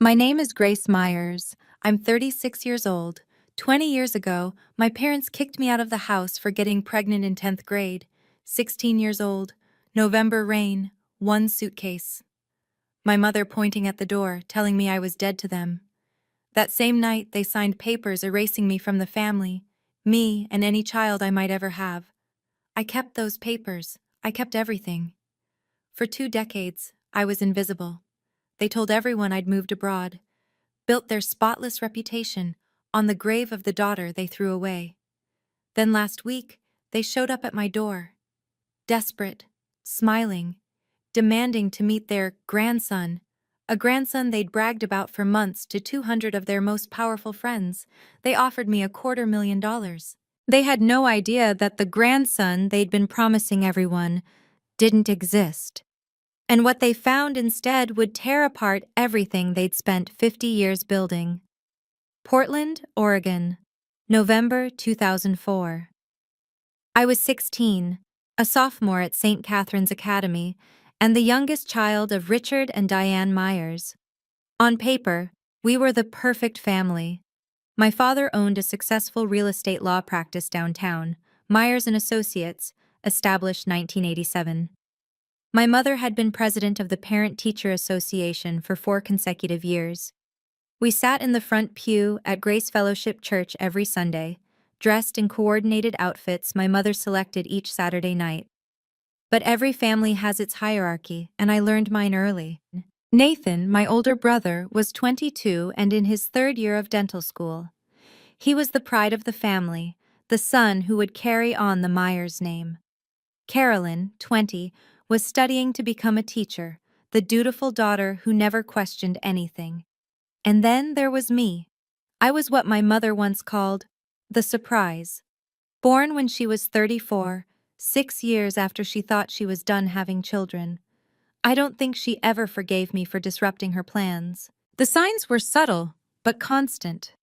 My name is Grace Myers. I'm 36 years old. 20 years ago, my parents kicked me out of the house for getting pregnant in 10th grade. 16 years old. November rain. One suitcase. My mother pointing at the door, telling me I was dead to them. That same night, they signed papers erasing me from the family, me and any child I might ever have. I kept those papers. I kept everything. For 2 decades, I was invisible. They told everyone I'd moved abroad, built their spotless reputation on the grave of the daughter they threw away. Then last week, they showed up at my door, desperate, smiling, demanding to meet their grandson, a grandson they'd bragged about for months to 200 of their most powerful friends. They offered me $250,000. They had no idea that the grandson they'd been promising everyone didn't exist. And what they found instead would tear apart everything they'd spent 50 years building. Portland, Oregon, November 2004. I was 16, a sophomore at St. Catherine's Academy, and the youngest child of Richard and Diane Myers. On paper, we were the perfect family. My father owned a successful real estate law practice downtown, Myers and Associates, established 1987. My mother had been president of the Parent-Teacher Association for 4 consecutive years. We sat in the front pew at Grace Fellowship Church every Sunday, dressed in coordinated outfits my mother selected each Saturday night. But every family has its hierarchy, and I learned mine early. Nathan, my older brother, was 22 and in his 3rd year of dental school. He was the pride of the family, the son who would carry on the Myers name. Carolyn, 20, was studying to become a teacher, the dutiful daughter who never questioned anything. And then there was me. I was what my mother once called the surprise. Born when she was 34, 6 years after she thought she was done having children. I don't think she ever forgave me for disrupting her plans. The signs were subtle, but constant.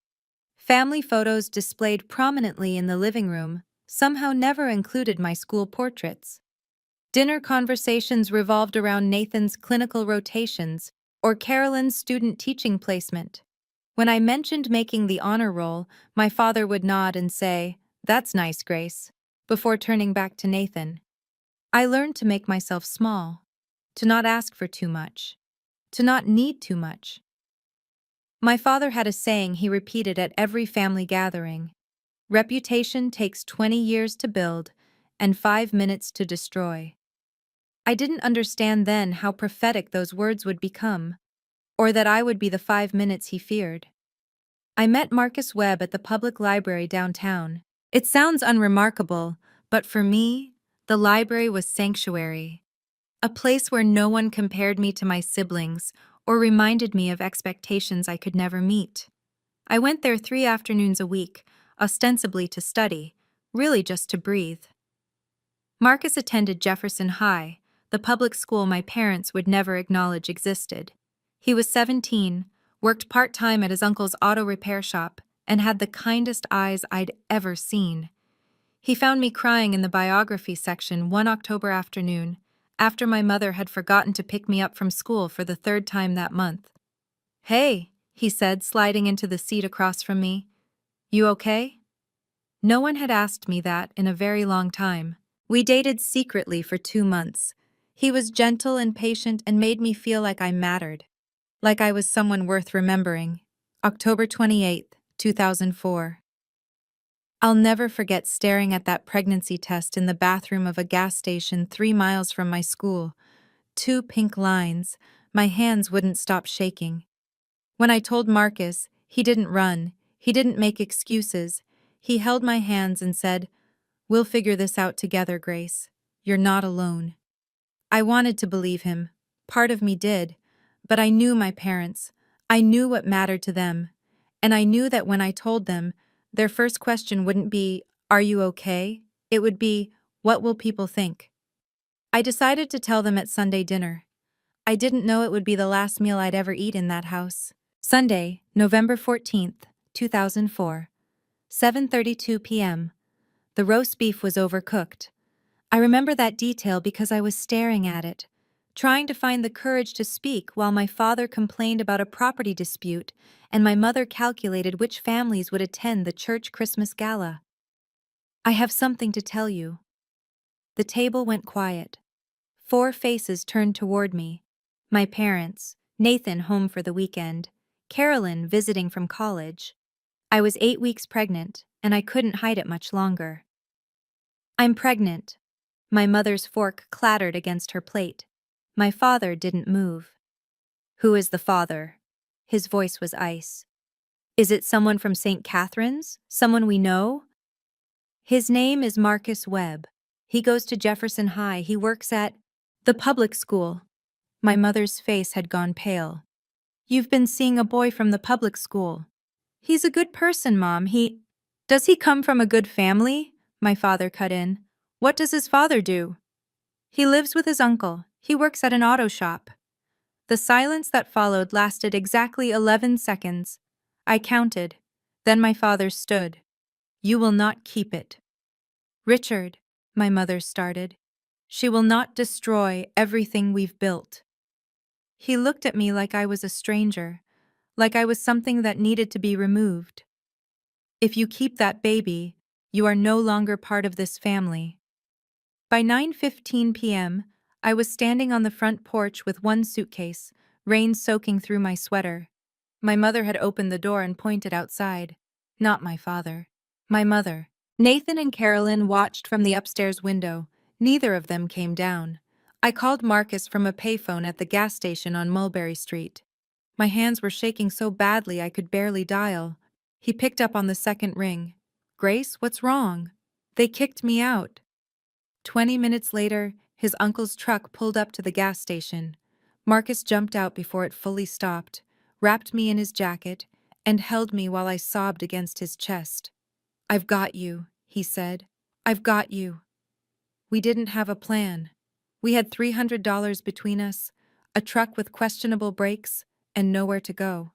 Family photos displayed prominently in the living room somehow never included my school portraits. Dinner conversations revolved around Nathan's clinical rotations or Carolyn's student teaching placement. When I mentioned making the honor roll, my father would nod and say, "That's nice, Grace," before turning back to Nathan. I learned to make myself small, to not ask for too much, to not need too much. My father had a saying he repeated at every family gathering: reputation takes 20 years to build and 5 minutes to destroy. I didn't understand then how prophetic those words would become, or that I would be the 5 minutes he feared. I met Marcus Webb at the public library downtown. It sounds unremarkable, but for me, the library was sanctuary. A place where no one compared me to my siblings or reminded me of expectations I could never meet. I went there 3 afternoons a week, ostensibly to study, really just to breathe. Marcus attended Jefferson High, the public school my parents would never acknowledge existed. He was 17, worked part-time at his uncle's auto repair shop, and had the kindest eyes I'd ever seen. He found me crying in the biography section one October afternoon, after my mother had forgotten to pick me up from school for the 3rd time that month. "Hey," he said, sliding into the seat across from me. "You okay?" No one had asked me that in a very long time. We dated secretly for 2 months. He was gentle and patient and made me feel like I mattered, like I was someone worth remembering. October 28, 2004. I'll never forget staring at that pregnancy test in the bathroom of a gas station 3 miles from my school. 2 pink lines. My hands wouldn't stop shaking. When I told Marcus, he didn't run. He didn't make excuses. He held my hands and said, "We'll figure this out together, Grace. You're not alone." I wanted to believe him. Part of me did. But I knew my parents. I knew what mattered to them. And I knew that when I told them, their first question wouldn't be, "Are you okay?" It would be, "What will people think?" I decided to tell them at Sunday dinner. I didn't know it would be the last meal I'd ever eat in that house. Sunday, November 14th, 2004. 7:32 p.m. The roast beef was overcooked. I remember that detail because I was staring at it, trying to find the courage to speak while my father complained about a property dispute and my mother calculated which families would attend the church Christmas gala. I have something to tell you. The table went quiet. 4 faces turned toward me. My parents, Nathan home for the weekend, Carolyn visiting from college. I was 8 weeks pregnant, and I couldn't hide it much longer. I'm pregnant. My mother's fork clattered against her plate. My father didn't move. Who is the father? His voice was ice. Is it someone from St. Catherine's? Someone we know? His name is Marcus Webb. He goes to Jefferson High. He works at the public school. My mother's face had gone pale. You've been seeing a boy from the public school. He's a good person, Mom. Does he come from a good family? My father cut in. What does his father do? He lives with his uncle. He works at an auto shop. The silence that followed lasted exactly 11 seconds. I counted. Then my father stood. You will not keep it. Richard, my mother started. She will not destroy everything we've built. He looked at me like I was a stranger, like I was something that needed to be removed. If you keep that baby, you are no longer part of this family. By 9:15 p.m., I was standing on the front porch with one suitcase, rain soaking through my sweater. My mother had opened the door and pointed outside. Not my father. My mother. Nathan and Carolyn watched from the upstairs window. Neither of them came down. I called Marcus from a payphone at the gas station on Mulberry Street. My hands were shaking so badly I could barely dial. He picked up on the second ring. Grace, what's wrong? They kicked me out. 20 minutes later, his uncle's truck pulled up to the gas station. Marcus jumped out before it fully stopped, wrapped me in his jacket, and held me while I sobbed against his chest. I've got you, he said. I've got you. We didn't have a plan. We had $300 between us, a truck with questionable brakes, and nowhere to go.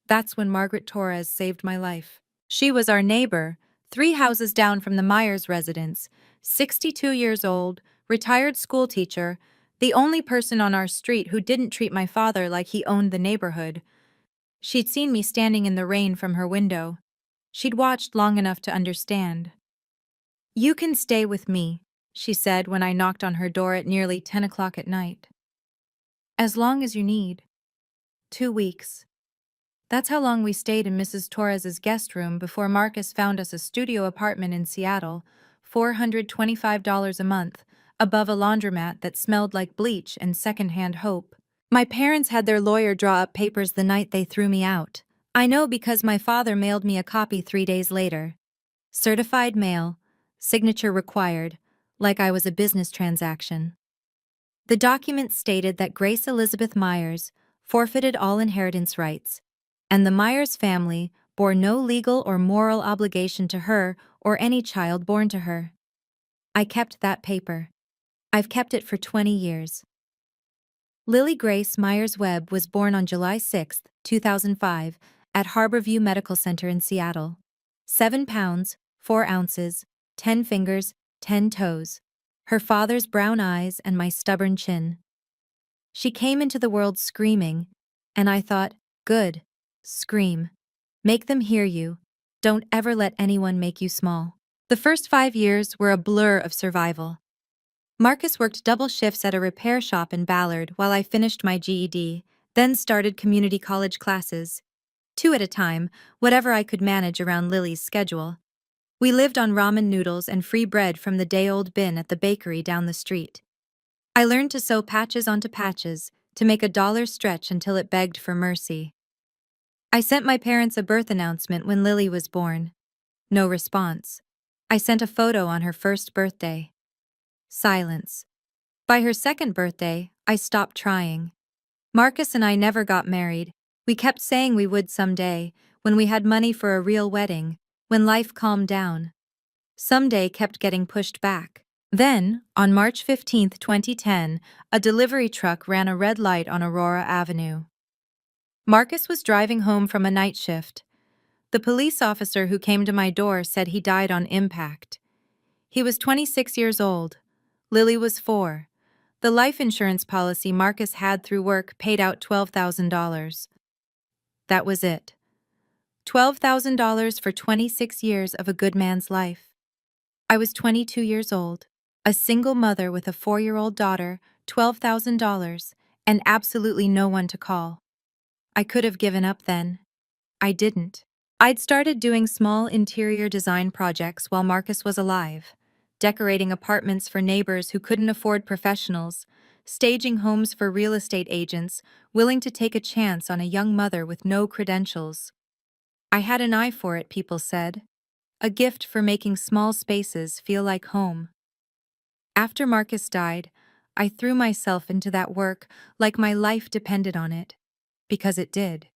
That's when Margaret Torres saved my life. She was our neighbor, 3 houses down from the Myers residence, 62 years old, retired schoolteacher, the only person on our street who didn't treat my father like he owned the neighborhood. She'd seen me standing in the rain from her window. She'd watched long enough to understand. You can stay with me, she said when I knocked on her door at nearly 10 o'clock at night. As long as you need. 2 weeks. That's how long we stayed in Mrs. Torres's guest room before Marcus found us a studio apartment in Seattle, $425 a month, above a laundromat that smelled like bleach and secondhand hope. My parents had their lawyer draw up papers the night they threw me out. I know because my father mailed me a copy 3 days later. Certified mail, signature required, like I was a business transaction. The document stated that Grace Elizabeth Myers forfeited all inheritance rights, and the Myers family bore no legal or moral obligation to her or any child born to her. I kept that paper. I've kept it for 20 years. Lily Grace Myers Webb was born on July 6, 2005, at Harborview Medical Center in Seattle. 7 pounds, 4 ounces, 10 fingers, 10 toes. Her father's brown eyes and my stubborn chin. She came into the world screaming, and I thought, good. Scream. Make them hear you. Don't ever let anyone make you small. The first 5 years were a blur of survival. Marcus worked double shifts at a repair shop in Ballard while I finished my GED, then started community college classes. 2 at a time, whatever I could manage around Lily's schedule. We lived on ramen noodles and free bread from the day-old bin at the bakery down the street. I learned to sew patches onto patches, to make a dollar stretch until it begged for mercy. I sent my parents a birth announcement when Lily was born. No response. I sent a photo on her first birthday. Silence. By her second birthday, I stopped trying. Marcus and I never got married. We kept saying we would someday, when we had money for a real wedding, when life calmed down. Someday kept getting pushed back. Then, on March 15, 2010, a delivery truck ran a red light on Aurora Avenue. Marcus was driving home from a night shift. The police officer who came to my door said he died on impact. He was 26 years old. Lily was 4. The life insurance policy Marcus had through work paid out $12,000. That was it. $12,000 for 26 years of a good man's life. I was 22 years old, a single mother with a 4-year-old daughter, $12,000, and absolutely no one to call. I could have given up then. I didn't. I'd started doing small interior design projects while Marcus was alive, decorating apartments for neighbors who couldn't afford professionals, staging homes for real estate agents willing to take a chance on a young mother with no credentials. I had an eye for it, people said. A gift for making small spaces feel like home. After Marcus died, I threw myself into that work like my life depended on it. Because it did.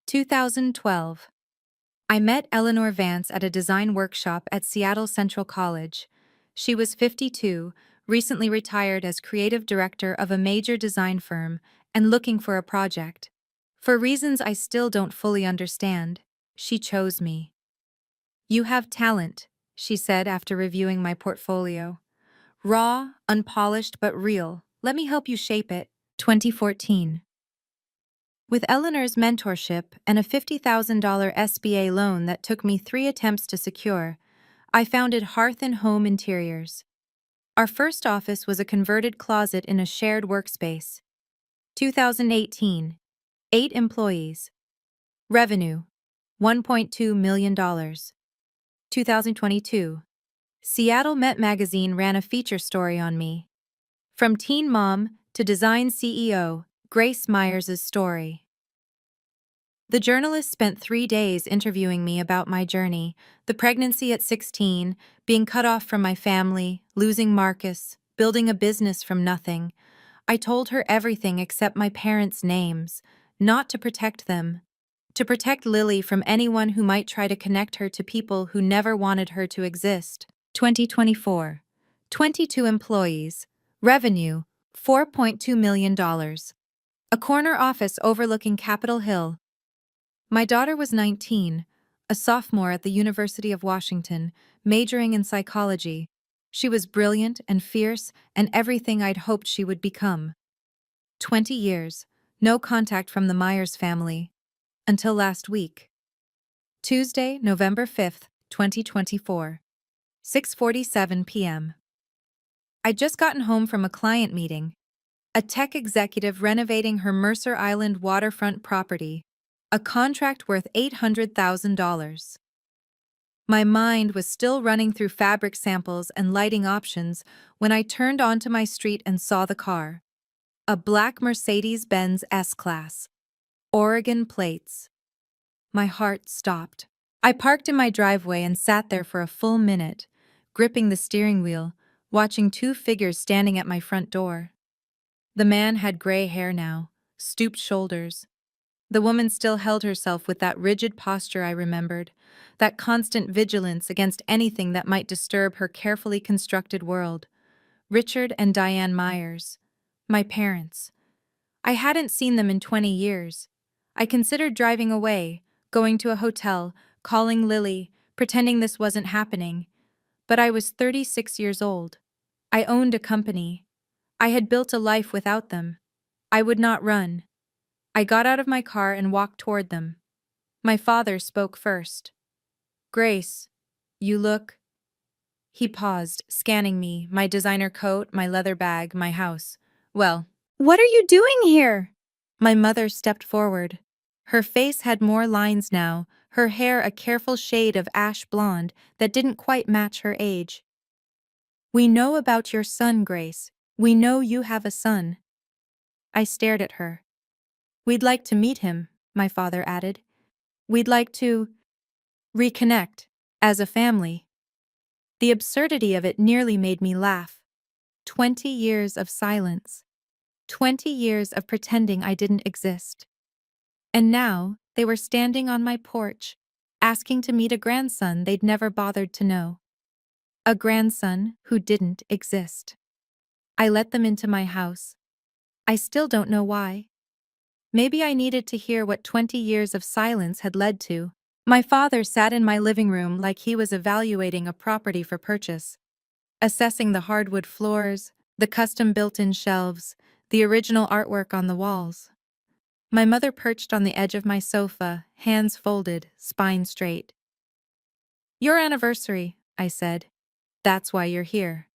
2012. I met Eleanor Vance at a design workshop at Seattle Central College. She was 52, recently retired as creative director of a major design firm, and looking for a project. For reasons I still don't fully understand, she chose me. "You have talent," she said after reviewing my portfolio. "Raw, unpolished, but real. Let me help you shape it." 2014. With Eleanor's mentorship and a $50,000 SBA loan that took me 3 attempts to secure, I founded Hearth and Home Interiors. Our first office was a converted closet in a shared workspace. 2018. 8 employees. Revenue, $1.2 million. 2022. Seattle Met Magazine ran a feature story on me. From teen mom to design CEO, Grace Myers' story. The journalist spent 3 days interviewing me about my journey, the pregnancy at 16, being cut off from my family, losing Marcus, building a business from nothing. I told her everything except my parents' names, not to protect them. To protect Lily from anyone who might try to connect her to people who never wanted her to exist. 2024. 22 employees. Revenue, $4.2 million. A corner office overlooking Capitol Hill. My daughter was 19, a sophomore at the University of Washington, majoring in psychology. She was brilliant and fierce and everything I'd hoped she would become. 20 years, no contact from the Myers family. Until last week. Tuesday, November 5th, 2024. 6:47 p.m. I'd just gotten home from a client meeting. A tech executive renovating her Mercer Island waterfront property. A contract worth $800,000. My mind was still running through fabric samples and lighting options when I turned onto my street and saw the car. A black Mercedes-Benz S-Class. Oregon plates. My heart stopped. I parked in my driveway and sat there for a full minute, gripping the steering wheel, watching 2 figures standing at my front door. The man had gray hair now, stooped shoulders. The woman still held herself with that rigid posture I remembered, that constant vigilance against anything that might disturb her carefully constructed world. Richard and Diane Myers. My parents. I hadn't seen them in 20 years. I considered driving away, going to a hotel, calling Lily, pretending this wasn't happening. But I was 36 years old. I owned a company. I had built a life without them. I would not run. I got out of my car and walked toward them. My father spoke first. "Grace, you look..." He paused, scanning me, my designer coat, my leather bag, my house. "Well, what are you doing here?" My mother stepped forward. Her face had more lines now, her hair a careful shade of ash blonde that didn't quite match her age. "We know about your son, Grace. We know you have a son." I stared at her. "We'd like to meet him," my father added. "We'd like to reconnect, as a family." The absurdity of it nearly made me laugh. 20 years of silence. 20 years of pretending I didn't exist. And now, they were standing on my porch, asking to meet a grandson they'd never bothered to know. A grandson who didn't exist. I let them into my house. I still don't know why. Maybe I needed to hear what 20 years of silence had led to. My father sat in my living room like he was evaluating a property for purchase, assessing the hardwood floors, The custom built-in shelves, the original artwork on the walls. My mother perched on the edge of my sofa, hands folded, spine straight. "Your anniversary," I said. "That's why you're here."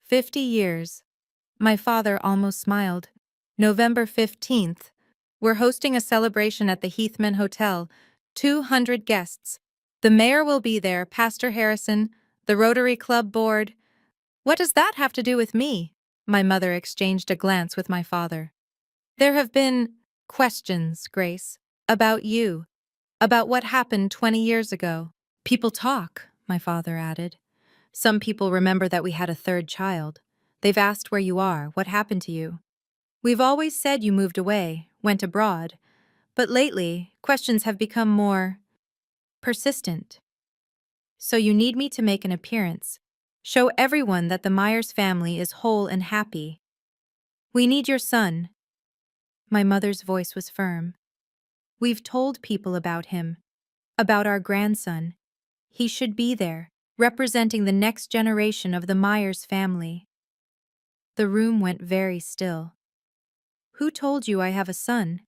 50 years. My father almost smiled. November 15th. We're hosting a celebration at the Heathman Hotel. 200 guests. The mayor will be there, Pastor Harrison, the Rotary Club board. What does that have to do with me? My mother exchanged a glance with my father. There have been questions, Grace, about you, about what happened 20 years ago. People talk, my father added. Some people remember that we had a third child. They've asked where you are, what happened to you. We've always said you moved away, went abroad, but lately, questions have become more persistent. So you need me to make an appearance. Show everyone that the Myers family is whole and happy. We need your son. My mother's voice was firm. We've told people about him, about our grandson. He should be there, representing the next generation of the Myers family. The room went very still. Who told you I have a son?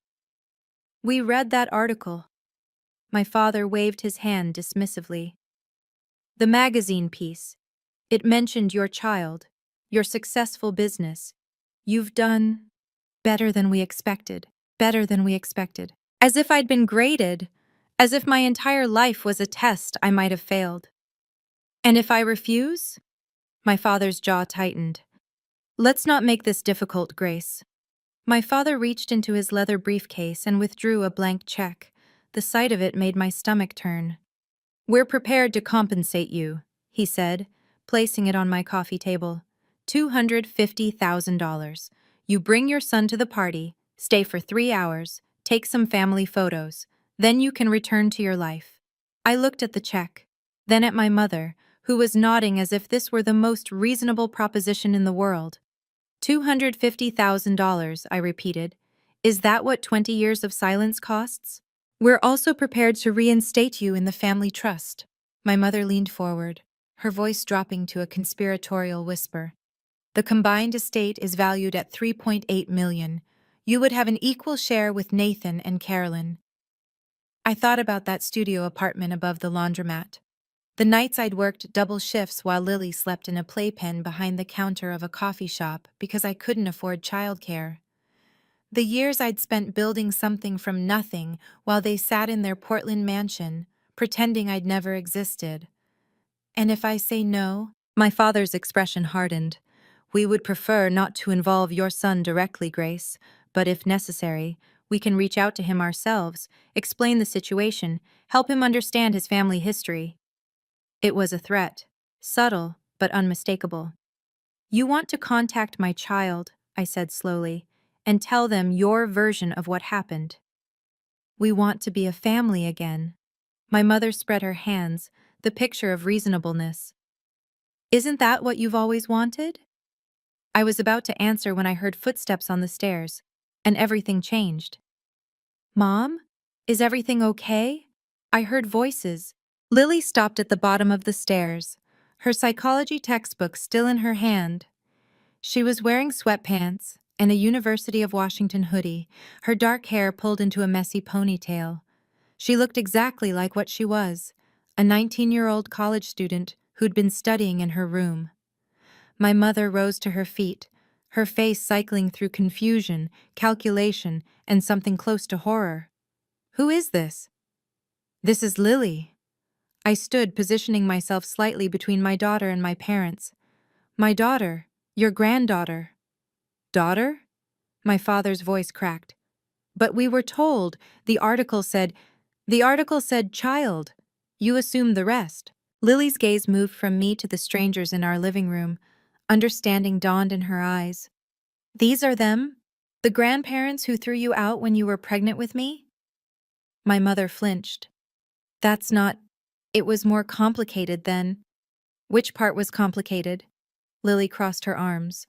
We read that article. My father waved his hand dismissively. The magazine piece. It mentioned your child, your successful business. You've done better than we expected, better than we expected. As if I'd been graded, as if my entire life was a test I might have failed. And if I refuse? My father's jaw tightened. Let's not make this difficult, Grace. My father reached into his leather briefcase and withdrew a blank check. The sight of it made my stomach turn. We're prepared to compensate you, he said, placing it on my coffee table. $250,000. You bring your son to the party, stay for 3 hours, take some family photos. Then you can return to your life. I looked at the check, then at my mother, who was nodding as if this were the most reasonable proposition in the world. $250,000, I repeated. Is that what 20 years of silence costs? We're also prepared to reinstate you in the family trust. My mother leaned forward, her voice dropping to a conspiratorial whisper. The combined estate is valued at $3.8 million. You would have an equal share with Nathan and Carolyn. I thought about that studio apartment above the laundromat. The nights I'd worked double shifts while Lily slept in a playpen behind the counter of a coffee shop because I couldn't afford childcare. The years I'd spent building something from nothing while they sat in their Portland mansion, pretending I'd never existed. And if I say no? My father's expression hardened. We would prefer not to involve your son directly, Grace, but if necessary, we can reach out to him ourselves, explain the situation, help him understand his family history. It was a threat, subtle but unmistakable. You want to contact my child, I said slowly, and tell them your version of what happened. We want to be a family again. My mother spread her hands, the picture of reasonableness. Isn't that what you've always wanted? I was about to answer when I heard footsteps on the stairs, and everything changed. Mom? Is everything okay? I heard voices. Lily stopped at the bottom of the stairs, her psychology textbook still in her hand. She was wearing sweatpants and a University of Washington hoodie, her dark hair pulled into a messy ponytail. She looked exactly like what she was, a 19-year-old college student who'd been studying in her room. My mother rose to her feet, her face cycling through confusion, calculation, and something close to horror. Who is this? This is Lily. I stood, positioning myself slightly between my daughter and my parents. My daughter, your granddaughter. Daughter? My father's voice cracked. But we were told, the article said child. You assumed the rest. Lily's gaze moved from me to the strangers in our living room. Understanding dawned in her eyes. These are them? The grandparents who threw you out when you were pregnant with me? My mother flinched. That's not... It was more complicated than... Which part was complicated? Lily crossed her arms.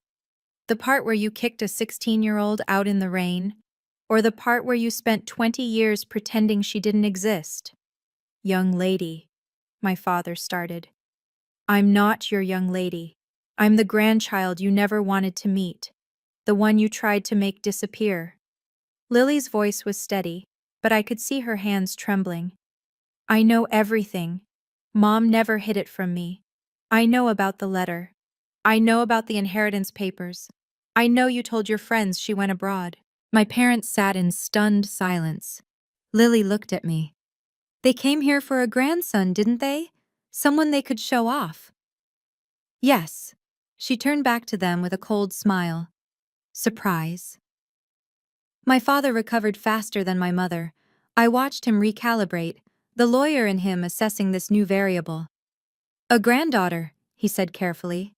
The part where you kicked a 16-year-old out in the rain? Or the part where you spent 20 years pretending she didn't exist? Young lady, my father started. I'm not your young lady. I'm the grandchild you never wanted to meet, the one you tried to make disappear. Lily's voice was steady, but I could see her hands trembling. I know everything. Mom never hid it from me. I know about the letter. I know about the inheritance papers. I know you told your friends she went abroad. My parents sat in stunned silence. Lily looked at me. They came here for a grandson, didn't they? Someone they could show off. Yes. She turned back to them with a cold smile. Surprise. My father recovered faster than my mother. I watched him recalibrate, the lawyer in him assessing this new variable. A granddaughter, he said carefully.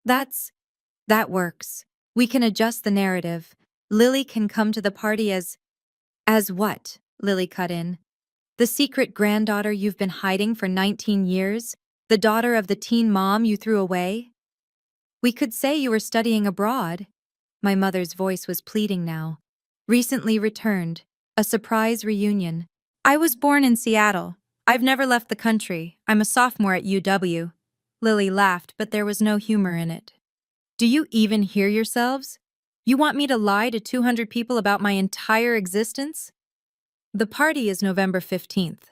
That works. We can adjust the narrative. Lily can come to the party as what? Lily cut in. The secret granddaughter you've been hiding for 19 years? The daughter of the teen mom you threw away? We could say you were studying abroad. My mother's voice was pleading now. Recently returned. A surprise reunion. I was born in Seattle. I've never left the country. I'm a sophomore at UW. Lily laughed, but there was no humor in it. Do you even hear yourselves? You want me to lie to 200 people about my entire existence? The party is November 15th.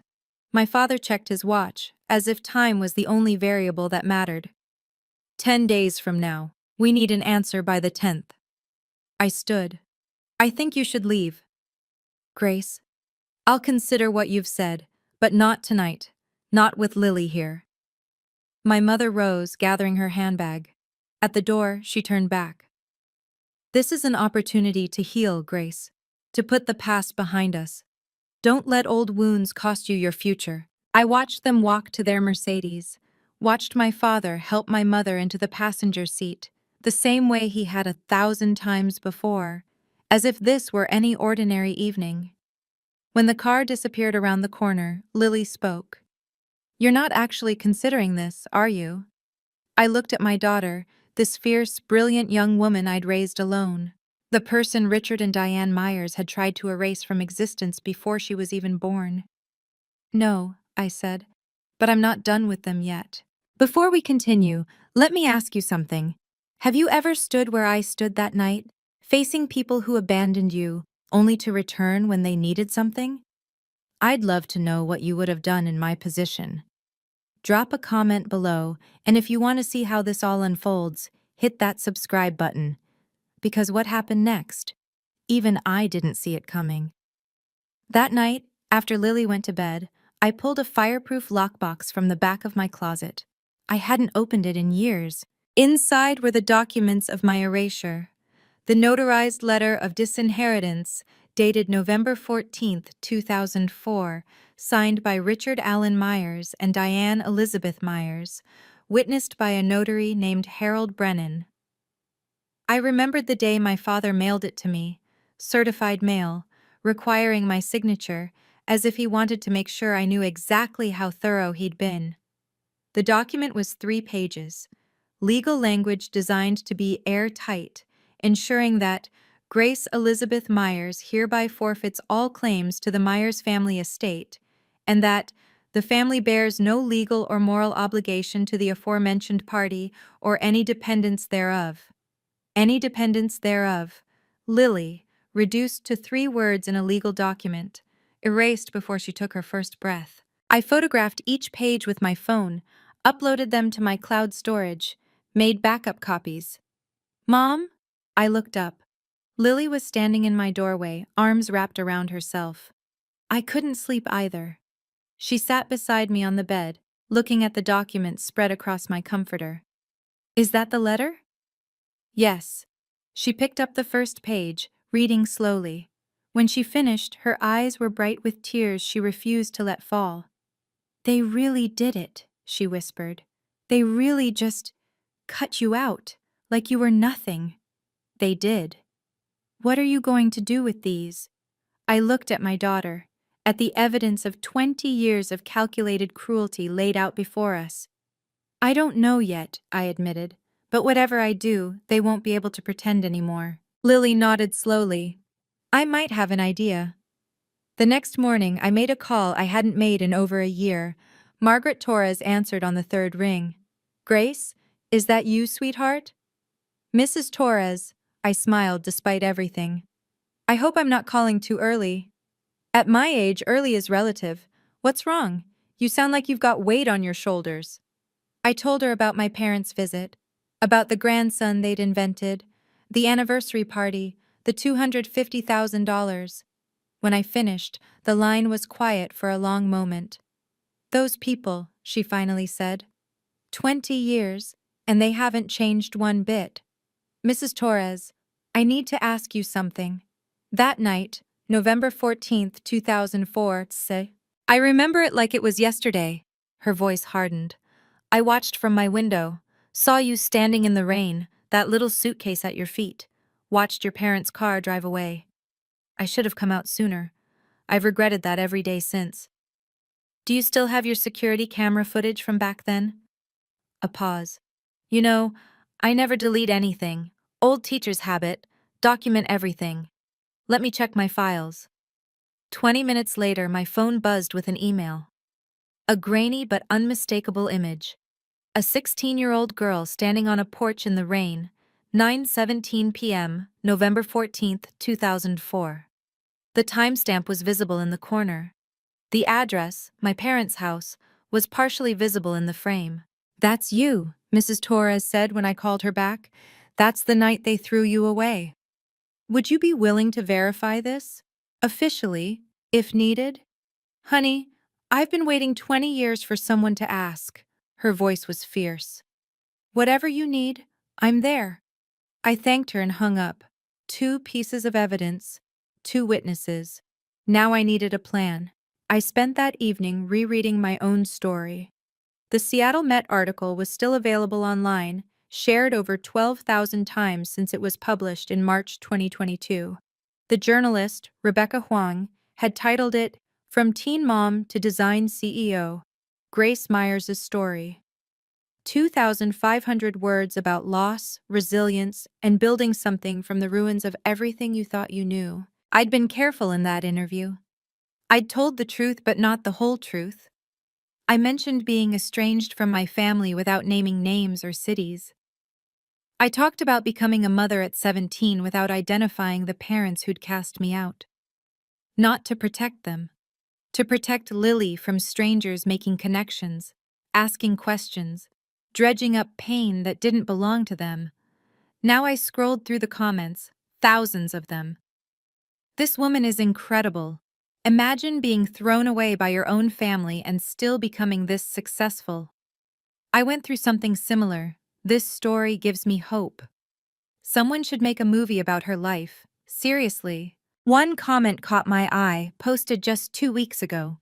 My father checked his watch, as if time was the only variable that mattered. 10 days from now. We need an answer by the 10th. I stood. I think you should leave. Grace, I'll consider what you've said, but not tonight. Not with Lily here. My mother rose, gathering her handbag. At the door, she turned back. This is an opportunity to heal, Grace. To put the past behind us. Don't let old wounds cost you your future. I watched them walk to their Mercedes. Watched my father help my mother into the passenger seat, the same way he had 1,000 times before, as if this were any ordinary evening. When the car disappeared around the corner, Lily spoke. You're not actually considering this, are you? I looked at my daughter, this fierce, brilliant young woman I'd raised alone. The person Richard and Diane Myers had tried to erase from existence before she was even born. No, I said, but I'm not done with them yet. Before we continue, let me ask you something. Have you ever stood where I stood that night, facing people who abandoned you, only to return when they needed something? I'd love to know what you would have done in my position. Drop a comment below, and if you want to see how this all unfolds, hit that subscribe button. Because what happened next? Even I didn't see it coming. That night, after Lily went to bed, I pulled a fireproof lockbox from the back of my closet. I hadn't opened it in years. Inside were the documents of my erasure. The notarized letter of disinheritance, dated November 14th, 2004, signed by Richard Allen Myers and Diane Elizabeth Myers, witnessed by a notary named Harold Brennan. I remembered the day my father mailed it to me, certified mail, requiring my signature, as if he wanted to make sure I knew exactly how thorough he'd been. The document was 3 pages, legal language designed to be airtight, ensuring that Grace Elizabeth Myers hereby forfeits all claims to the Myers family estate, and that the family bears no legal or moral obligation to the aforementioned party or any dependents thereof. Any dependents thereof. Lily, reduced to 3 words in a legal document, erased before she took her first breath. I photographed each page with my phone, uploaded them to my cloud storage, made backup copies. Mom? I looked up. Lily was standing in my doorway, arms wrapped around herself. I couldn't sleep either. She sat beside me on the bed, looking at the documents spread across my comforter. Is that the letter? Yes. She picked up the first page, reading slowly. When she finished, her eyes were bright with tears she refused to let fall. They really did it, she whispered. They really just cut you out, like you were nothing. They did. What are you going to do with these? I looked at my daughter, at the evidence of 20 years of calculated cruelty laid out before us. I don't know yet, I admitted, but whatever I do, they won't be able to pretend anymore. Lily nodded slowly. I might have an idea. The next morning, I made a call I hadn't made in over a year. Margaret Torres answered on the 3rd ring. Grace, Is that you, sweetheart? Mrs. Torres, I smiled despite everything. I hope I'm not calling too early. At my age, early is relative. What's wrong? You sound like you've got weight on your shoulders. I told her about my parents' visit, about the grandson they'd invented, the anniversary party, the $250,000. When I finished, the line was quiet for a long moment. Those people, she finally said. 20 years, and they haven't changed one bit. Mrs. Torres, I need to ask you something. That night, November 14th, 2004, I remember it like it was yesterday. Her voice hardened. I watched from my window, saw you standing in the rain, that little suitcase at your feet, watched your parents' car drive away. I should have come out sooner. I've regretted that every day since. Do you still have your security camera footage from back then? A pause. You know, I never delete anything. Old teachers' habit, document everything. Let me check my files. 20 minutes later, my phone buzzed with an email. A grainy but unmistakable image. A 16-year-old girl standing on a porch in the rain, 9:17 p.m., November 14th, 2004. The timestamp was visible in the corner. The address, my parents' house, was partially visible in the frame. That's you, Mrs. Torres said when I called her back. That's the night they threw you away. Would you be willing to verify this? Officially, if needed? Honey, I've been waiting 20 years for someone to ask. Her voice was fierce. Whatever you need, I'm there. I thanked her and hung up. 2 pieces of evidence, 2 witnesses. Now I needed a plan. I spent that evening rereading my own story. The Seattle Met article was still available online, shared over 12,000 times since it was published in March 2022. The journalist, Rebecca Huang, had titled it, From Teen Mom to Design CEO, Grace Myers' Story. 2,500 words about loss, resilience, and building something from the ruins of everything you thought you knew. I'd been careful in that interview. I'd told the truth but not the whole truth. I mentioned being estranged from my family without naming names or cities. I talked about becoming a mother at 17 without identifying the parents who'd cast me out. Not to protect them. To protect Lily from strangers making connections, asking questions, dredging up pain that didn't belong to them. Now I scrolled through the comments, thousands of them. This woman is incredible. Imagine being thrown away by your own family and still becoming this successful. I went through something similar. This story gives me hope. Someone should make a movie about her life. Seriously. One comment caught my eye, posted just 2 weeks ago.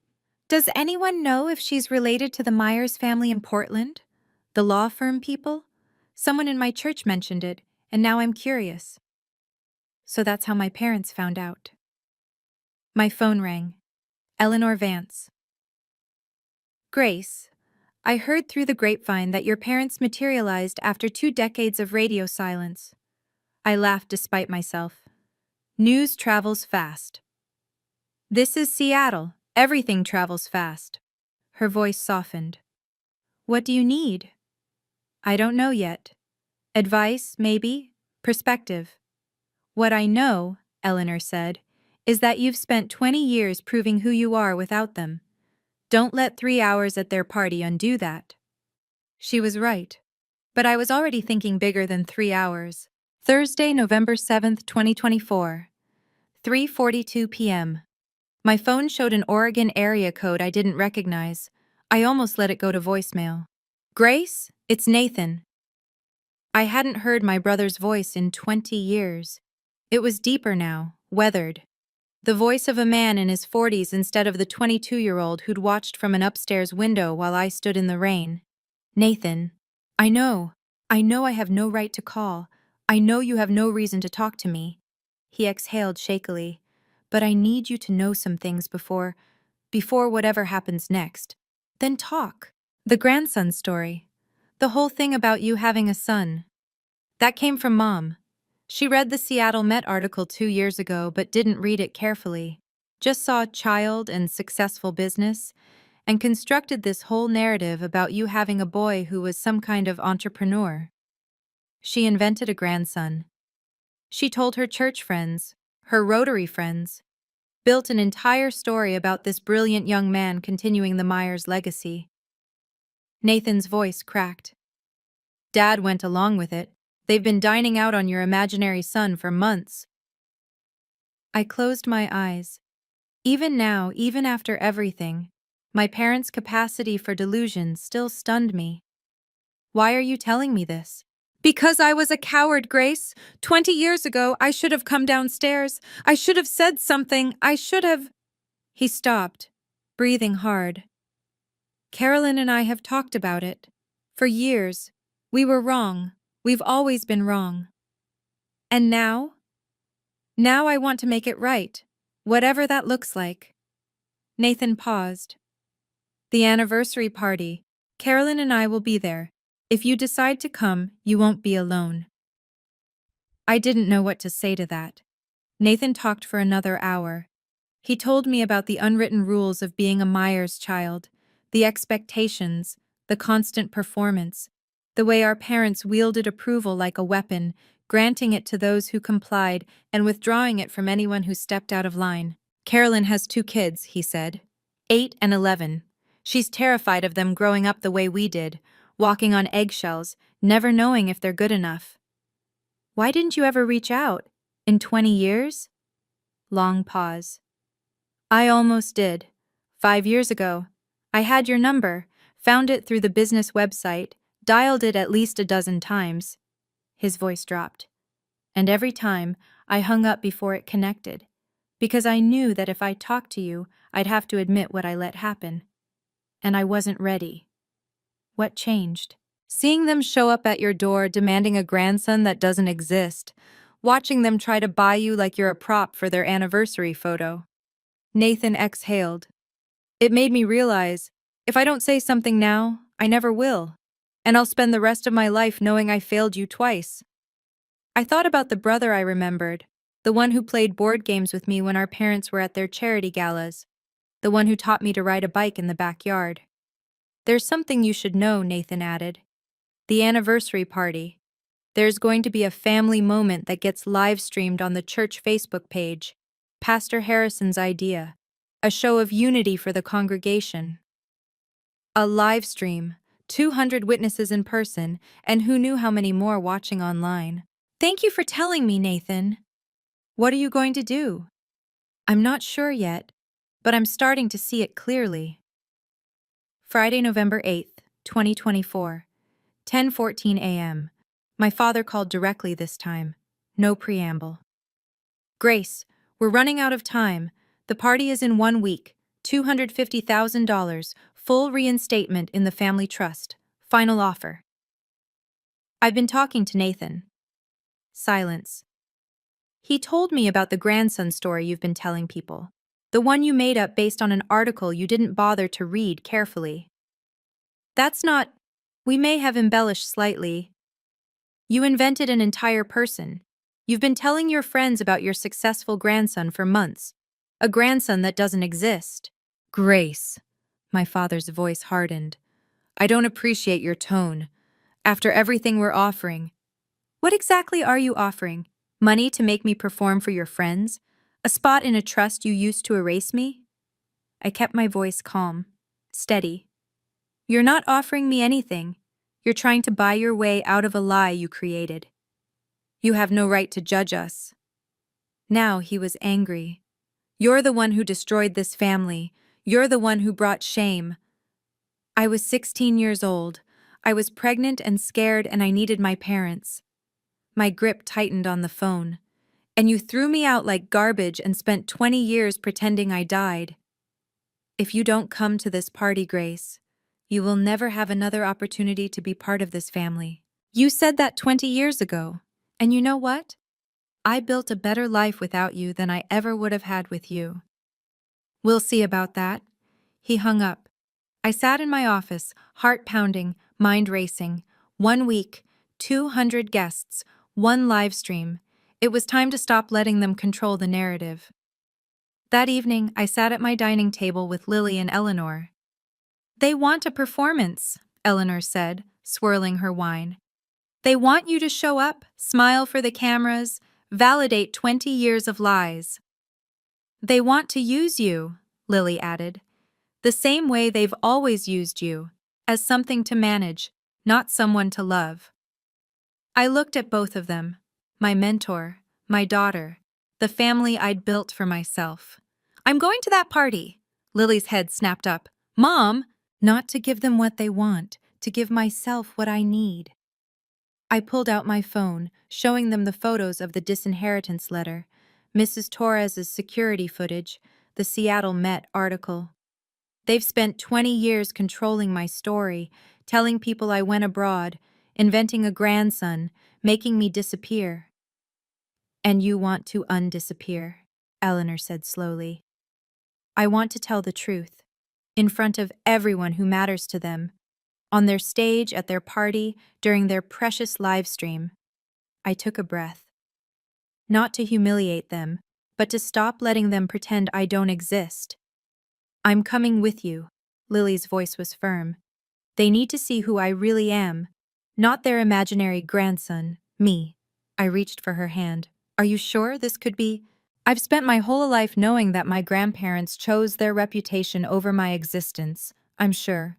Does anyone know if she's related to the Myers family in Portland? The law firm people? Someone in my church mentioned it, and now I'm curious. So that's how my parents found out. My phone rang. Eleanor Vance. Grace, I heard through the grapevine that your parents materialized after 2 decades of radio silence. I laughed despite myself. News travels fast. This is Seattle. Everything travels fast. Her voice softened. What do you need? I don't know yet. Advice, maybe? Perspective. What I know, Eleanor said, is that you've spent 20 years proving who you are without them. Don't let 3 hours at their party undo that. She was right. But I was already thinking bigger than 3 hours. Thursday, November 7th, 2024. 3:42 p.m. My phone showed an Oregon area code I didn't recognize. I almost let it go to voicemail. Grace, it's Nathan. I hadn't heard my brother's voice in 20 years. It was deeper now, weathered. The voice of a man in his 40s instead of the 22-year-old who'd watched from an upstairs window while I stood in the rain. Nathan, I know I have no right to call. I know you have no reason to talk to me. He exhaled shakily. But I need you to know some things before whatever happens next. Then talk. The grandson story. The whole thing about you having a son. That came from Mom. She read the Seattle Met article 2 years ago but didn't read it carefully. Just saw child and successful business, and constructed this whole narrative about you having a boy who was some kind of entrepreneur. She invented a grandson. She told her church friends, her Rotary friends, built an entire story about this brilliant young man continuing the Myers legacy. Nathan's voice cracked. Dad went along with it. They've been dining out on your imaginary son for months. I closed my eyes. Even now, even after everything, my parents' capacity for delusion still stunned me. Why are you telling me this? Because I was a coward, Grace. 20 years ago, I should have come downstairs. I should have said something. I should have... He stopped, breathing hard. Carolyn and I have talked about it. For years. We were wrong. We've always been wrong. And now? Now I want to make it right, whatever that looks like. Nathan paused. The anniversary party. Carolyn and I will be there. If you decide to come, you won't be alone. I didn't know what to say to that. Nathan talked for another hour. He told me about the unwritten rules of being a Myers child, the expectations, the constant performance, the way our parents wielded approval like a weapon, granting it to those who complied and withdrawing it from anyone who stepped out of line. Carolyn has 2 kids, he said. 8 and 11. She's terrified of them growing up the way we did, walking on eggshells, never knowing if they're good enough. Why didn't you ever reach out? In 20 years? Long pause. I almost did. 5 years ago. I had your number, found it through the business website, dialed it at least a dozen times. His voice dropped. And every time, I hung up before it connected, because I knew that if I talked to you, I'd have to admit what I let happen. And I wasn't ready. What changed? Seeing them show up at your door demanding a grandson that doesn't exist, watching them try to buy you like you're a prop for their anniversary photo. Nathan exhaled. It made me realize, if I don't say something now, I never will, and I'll spend the rest of my life knowing I failed you twice. I thought about the brother I remembered, the one who played board games with me when our parents were at their charity galas, the one who taught me to ride a bike in the backyard. There's something you should know, Nathan added. The anniversary party. There's going to be a family moment that gets live-streamed on the church Facebook page. Pastor Harrison's idea. A show of unity for the congregation. A live stream, 200 witnesses in person, and who knew how many more watching online. Thank you for telling me, Nathan. What are you going to do? I'm not sure yet, but I'm starting to see it clearly. Friday, November 8th, 2024, 10:14 a.m. My father called directly this time. No preamble. Grace, we're running out of time. The party is in 1 week. $250,000, full reinstatement in the family trust. Final offer. I've been talking to Nathan. Silence. He told me about the grandson story you've been telling people. The one you made up based on an article you didn't bother to read carefully. That's not... We may have embellished slightly. You invented an entire person. You've been telling your friends about your successful grandson for months. A grandson that doesn't exist. Grace. My father's voice hardened. I don't appreciate your tone. After everything we're offering. What exactly are you offering? Money to make me perform for your friends? A spot in a trust you used to erase me? I kept my voice calm, steady. You're not offering me anything. You're trying to buy your way out of a lie you created. You have no right to judge us. Now he was angry. You're the one who destroyed this family. You're the one who brought shame. I was 16 years old. I was pregnant and scared, and I needed my parents. My grip tightened on the phone. And you threw me out like garbage and spent 20 years pretending I died. If you don't come to this party, Grace, you will never have another opportunity to be part of this family. You said that 20 years ago. And you know what? I built a better life without you than I ever would have had with you. We'll see about that. He hung up. I sat in my office, heart pounding, mind racing. 1 week, 200 guests, 1 live stream. It was time to stop letting them control the narrative. That evening, I sat at my dining table with Lily and Eleanor. They want a performance, Eleanor said, swirling her wine. They want you to show up, smile for the cameras, validate 20 years of lies. They want to use you, Lily added, the same way they've always used you, as something to manage, not someone to love. I looked at both of them, my mentor, my daughter, the family I'd built for myself. I'm going to that party. Lily's head snapped up. Mom, not to give them what they want, to give myself what I need. I pulled out my phone, showing them the photos of the disinheritance letter, Mrs. Torres's security footage, the Seattle Met article. They've spent 20 years controlling my story, telling people I went abroad, inventing a grandson, making me disappear. And you want to undisappear, Eleanor said slowly. I want to tell the truth, in front of everyone who matters to them, on their stage, at their party, during their precious live stream. I took a breath. Not to humiliate them, but to stop letting them pretend I don't exist. I'm coming with you. Lily's voice was firm. They need to see who I really am, not their imaginary grandson, me. I reached for her hand. Are you sure this could be? I've spent my whole life knowing that my grandparents chose their reputation over my existence, I'm sure.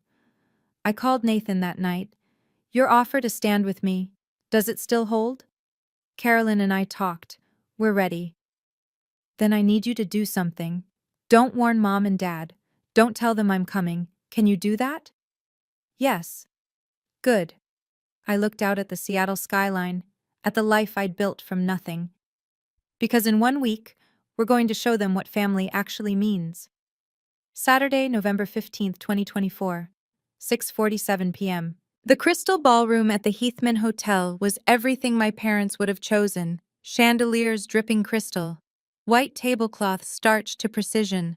I called Nathan that night. Your offer to stand with me, does it still hold? Carolyn and I talked. We're ready. Then I need you to do something. Don't warn Mom and Dad. Don't tell them I'm coming. Can you do that? Yes. Good. I looked out at the Seattle skyline, at the life I'd built from nothing. Because in 1 week, we're going to show them what family actually means. Saturday, November 15th, 2024, 6:47 p.m. The Crystal Ballroom at the Heathman Hotel was everything my parents would have chosen. Chandeliers dripping crystal, white tablecloths starched to precision,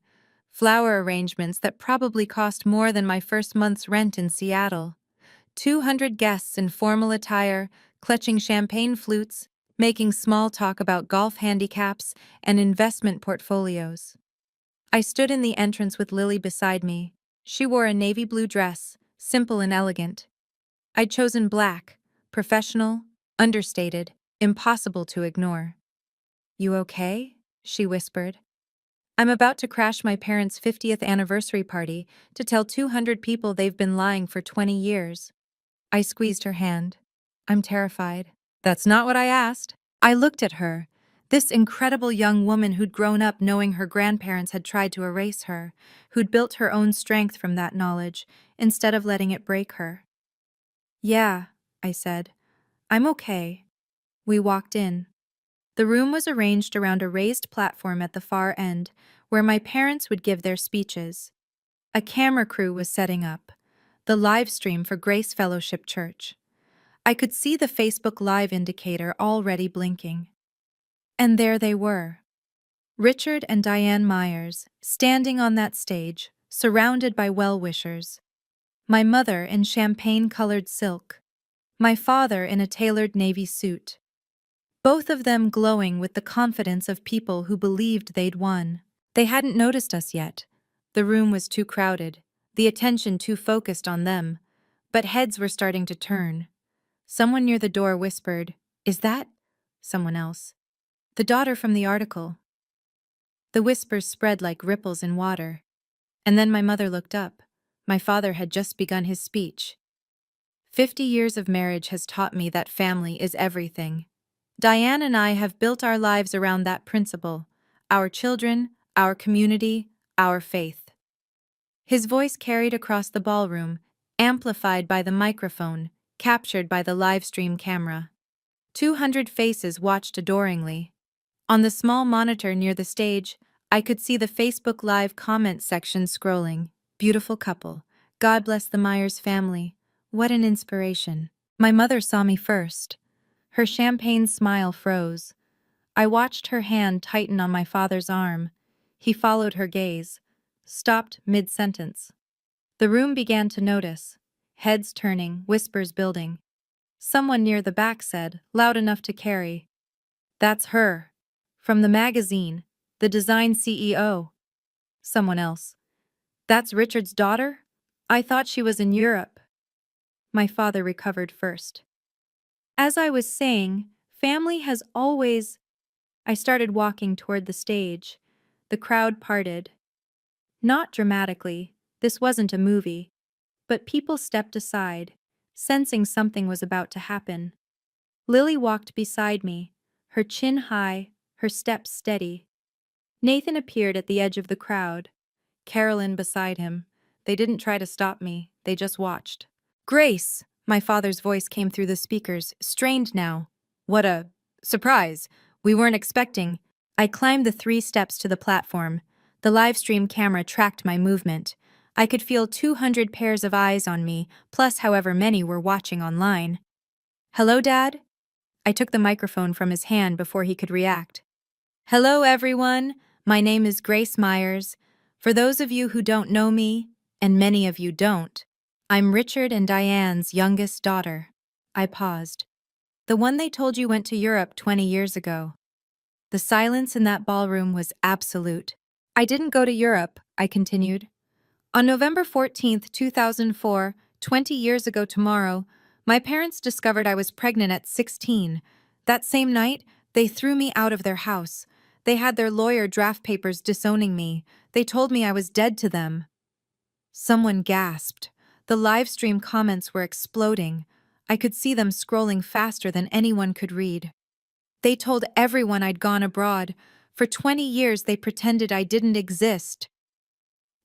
flower arrangements that probably cost more than my first month's rent in Seattle. 200 guests in formal attire, clutching champagne flutes, making small talk about golf handicaps and investment portfolios. I stood in the entrance with Lily beside me. She wore a navy blue dress, simple and elegant. I'd chosen black, professional, understated, impossible to ignore. You okay? She whispered. I'm about to crash my parents' 50th anniversary party to tell 200 people they've been lying for 20 years. I squeezed her hand. I'm terrified. That's not what I asked. I looked at her, this incredible young woman who'd grown up knowing her grandparents had tried to erase her, who'd built her own strength from that knowledge, instead of letting it break her. Yeah, I said. I'm okay. We walked in. The room was arranged around a raised platform at the far end, where my parents would give their speeches. A camera crew was setting up, the live stream for Grace Fellowship Church. I could see the Facebook Live indicator already blinking. And there they were. Richard and Diane Myers, standing on that stage, surrounded by well-wishers. My mother in champagne-colored silk. My father in a tailored navy suit. Both of them glowing with the confidence of people who believed they'd won. They hadn't noticed us yet. The room was too crowded, the attention too focused on them. But heads were starting to turn. Someone near the door whispered, "Is that?" Someone else. "The daughter from the article." The whispers spread like ripples in water. And then my mother looked up. My father had just begun his speech. 50 years of marriage has taught me that family is everything. Diane and I have built our lives around that principle. Our children, our community, our faith. His voice carried across the ballroom, amplified by the microphone, captured by the live stream camera. 200 faces watched adoringly. On the small monitor near the stage, I could see the Facebook Live comment section scrolling. Beautiful couple. God bless the Myers family. What an inspiration. My mother saw me first. Her champagne smile froze. I watched her hand tighten on my father's arm. He followed her gaze, stopped mid-sentence. The room began to notice. Heads turning, whispers building. Someone near the back said, loud enough to carry, "That's her. From the magazine, the design CEO." Someone else, "That's Richard's daughter?" I thought she was in Europe. My father recovered first. As I was saying, family has always... I started walking toward the stage. The crowd parted. Not dramatically, this wasn't a movie, but people stepped aside, sensing something was about to happen. Lily walked beside me, her chin high, her steps steady. Nathan appeared at the edge of the crowd. Carolyn beside him. They didn't try to stop me, they just watched. Grace! My father's voice came through the speakers, strained now. What a surprise. We weren't expecting. I climbed the 3 steps to the platform. The live stream camera tracked my movement. I could feel 200 pairs of eyes on me, plus however many were watching online. Hello, Dad? I took the microphone from his hand before he could react. Hello, everyone. My name is Grace Myers. For those of you who don't know me, and many of you don't, I'm Richard and Diane's youngest daughter. I paused. The one they told you went to Europe 20 years ago. The silence in that ballroom was absolute. I didn't go to Europe, I continued. On November 14th, 2004, 20 years ago tomorrow, my parents discovered I was pregnant at 16. That same night, they threw me out of their house. They had their lawyer draft papers disowning me. They told me I was dead to them. Someone gasped. The live stream comments were exploding. I could see them scrolling faster than anyone could read. They told everyone I'd gone abroad. For 20 years they pretended I didn't exist.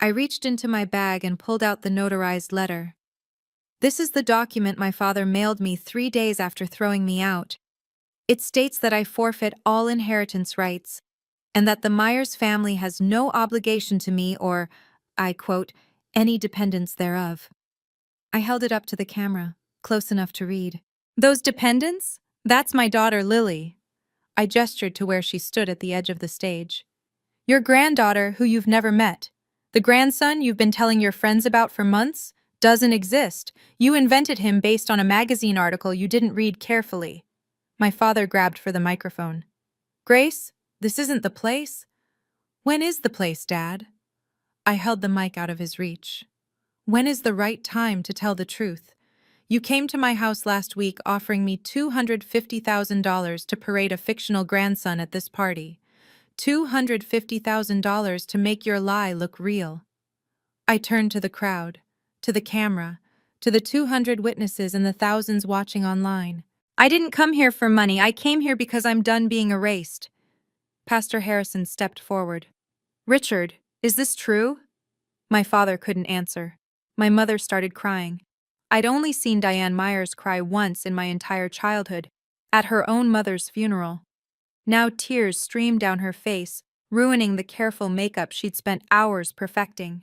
I reached into my bag and pulled out the notarized letter. This is the document my father mailed me 3 days after throwing me out. It states that I forfeit all inheritance rights, and that the Myers family has no obligation to me or, I quote, any dependents thereof. I held it up to the camera, close enough to read. Those dependents? That's my daughter Lily. I gestured to where she stood at the edge of the stage. Your granddaughter, who you've never met. The grandson you've been telling your friends about for months doesn't exist. You invented him based on a magazine article you didn't read carefully. My father grabbed for the microphone. Grace, this isn't the place. When is the place, Dad? I held the mic out of his reach. When is the right time to tell the truth? You came to my house last week offering me $250,000 to parade a fictional grandson at this party. $250,000 to make your lie look real. I turned to the crowd, to the camera, to the 200 witnesses and the thousands watching online. I didn't come here for money. I came here because I'm done being erased. Pastor Harrison stepped forward. Richard, is this true? My father couldn't answer. My mother started crying. I'd only seen Diane Myers cry once in my entire childhood, at her own mother's funeral. Now tears streamed down her face, ruining the careful makeup she'd spent hours perfecting.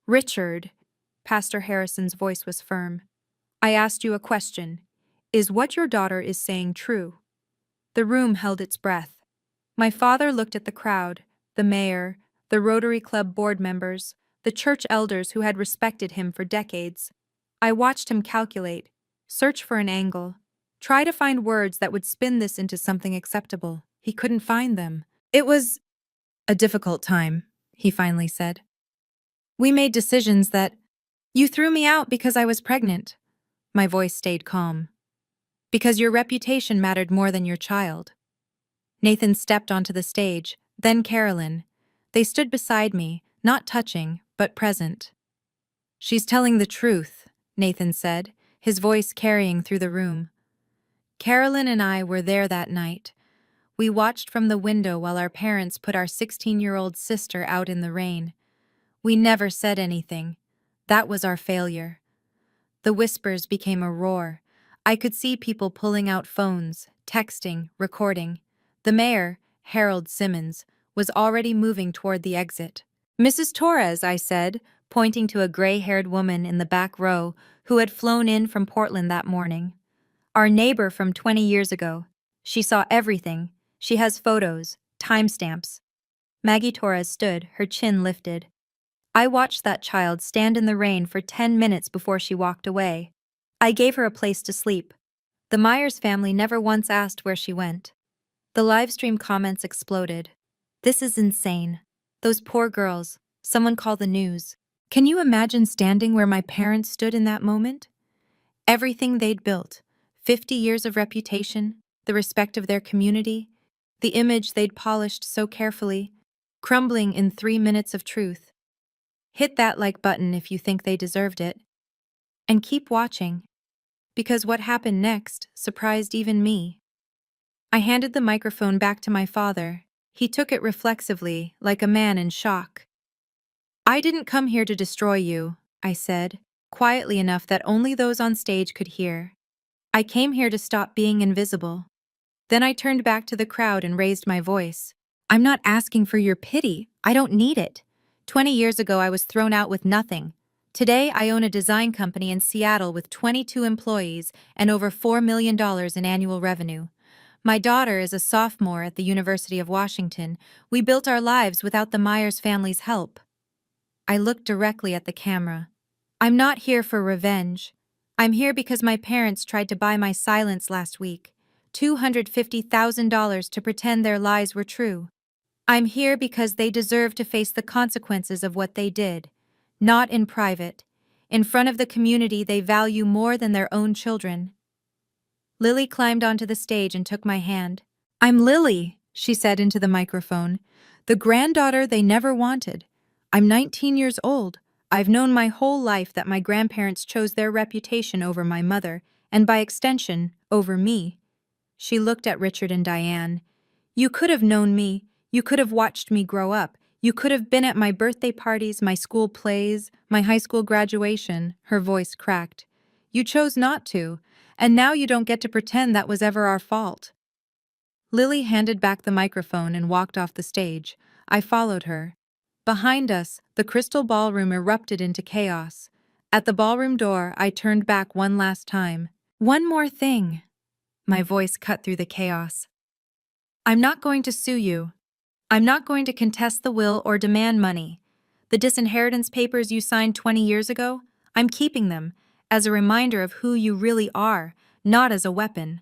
Richard, Pastor Harrison's voice was firm. I asked you a question. Is what your daughter is saying true? The room held its breath. My father looked at the crowd, the mayor, the Rotary Club board members, the church elders who had respected him for decades. I watched him calculate, search for an angle, try to find words that would spin this into something acceptable. He couldn't find them. It was a difficult time, he finally said. We made decisions that... You threw me out because I was pregnant. My voice stayed calm. Because your reputation mattered more than your child. Nathan stepped onto the stage, then Carolyn. They stood beside me, not touching, but present. She's telling the truth, Nathan said, his voice carrying through the room. Carolyn and I were there that night. We watched from the window while our parents put our 16-year-old sister out in the rain. We never said anything. That was our failure. The whispers became a roar. I could see people pulling out phones, texting, recording. The mayor, Harold Simmons, was already moving toward the exit. Mrs. Torres, I said, pointing to a gray-haired woman in the back row who had flown in from Portland that morning. Our neighbor from 20 years ago. She saw everything. She has photos, timestamps. Maggie Torres stood, her chin lifted. I watched that child stand in the rain for 10 minutes before she walked away. I gave her a place to sleep. The Myers family never once asked where she went. The livestream comments exploded. This is insane. Those poor girls. Someone call the news. Can you imagine standing where my parents stood in that moment? Everything they'd built, 50 years of reputation, the respect of their community, the image they'd polished so carefully, crumbling in 3 minutes of truth. Hit that like button if you think they deserved it. And keep watching, because what happened next surprised even me. I handed the microphone back to my father. He took it reflexively, like a man in shock. "I didn't come here to destroy you," I said, quietly enough that only those on stage could hear. "I came here to stop being invisible." Then I turned back to the crowd and raised my voice. "I'm not asking for your pity. I don't need it. 20 years ago, I was thrown out with nothing. Today, I own a design company in Seattle with 22 employees and over $4 million in annual revenue. My daughter is a sophomore at the University of Washington. We built our lives without the Myers family's help." I looked directly at the camera. "I'm not here for revenge. I'm here because my parents tried to buy my silence last week. $250,000 to pretend their lies were true. I'm here because they deserve to face the consequences of what they did. Not in private. In front of the community they value more than their own children." Lily climbed onto the stage and took my hand. "I'm Lily," she said into the microphone, "the granddaughter they never wanted. I'm 19 years old. I've known my whole life that my grandparents chose their reputation over my mother, and by extension, over me." She looked at Richard and Diane. "You could have known me. You could have watched me grow up. You could have been at my birthday parties, my school plays, my high school graduation." Her voice cracked. "You chose not to, and now you don't get to pretend that was ever our fault." Lily handed back the microphone and walked off the stage. I followed her. Behind us, the crystal ballroom erupted into chaos. At the ballroom door, I turned back one last time. "One more thing." My voice cut through the chaos. "I'm not going to sue you. I'm not going to contest the will or demand money. The disinheritance papers you signed 20 years ago, I'm keeping them, as a reminder of who you really are, not as a weapon."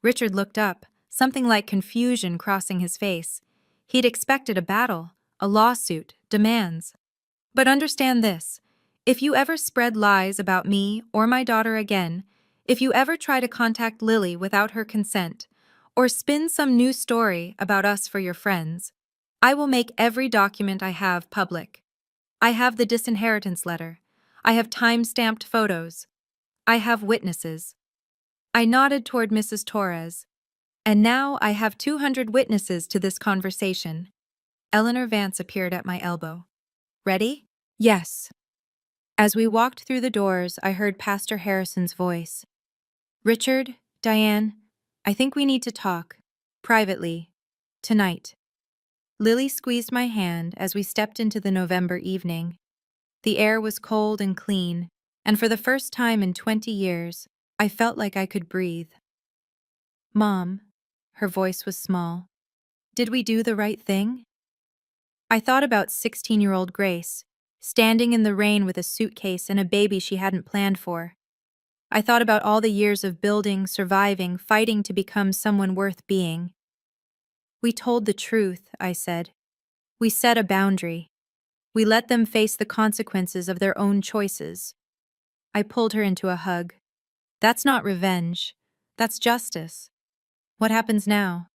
Richard looked up, something like confusion crossing his face. He'd expected a battle, a lawsuit, demands. "But understand this. If you ever spread lies about me or my daughter again, if you ever try to contact Lily without her consent, or spin some new story about us for your friends, I will make every document I have public. I have the disinheritance letter. I have time-stamped photos. I have witnesses." I nodded toward Mrs. Torres. "And now I have 200 witnesses to this conversation." Eleanor Vance appeared at my elbow. "Ready?" "Yes." As we walked through the doors, I heard Pastor Harrison's voice. "Richard, Diane, I think we need to talk. Privately. Tonight." Lily squeezed my hand as we stepped into the November evening. The air was cold and clean, and for the first time in 20 years, I felt like I could breathe. "Mom," her voice was small, "did we do the right thing?" I thought about 16-year-old Grace, standing in the rain with a suitcase and a baby she hadn't planned for. I thought about all the years of building, surviving, fighting to become someone worth being. "We told the truth," I said. "We set a boundary. We let them face the consequences of their own choices." I pulled her into a hug. "That's not revenge. That's justice." "What happens now?"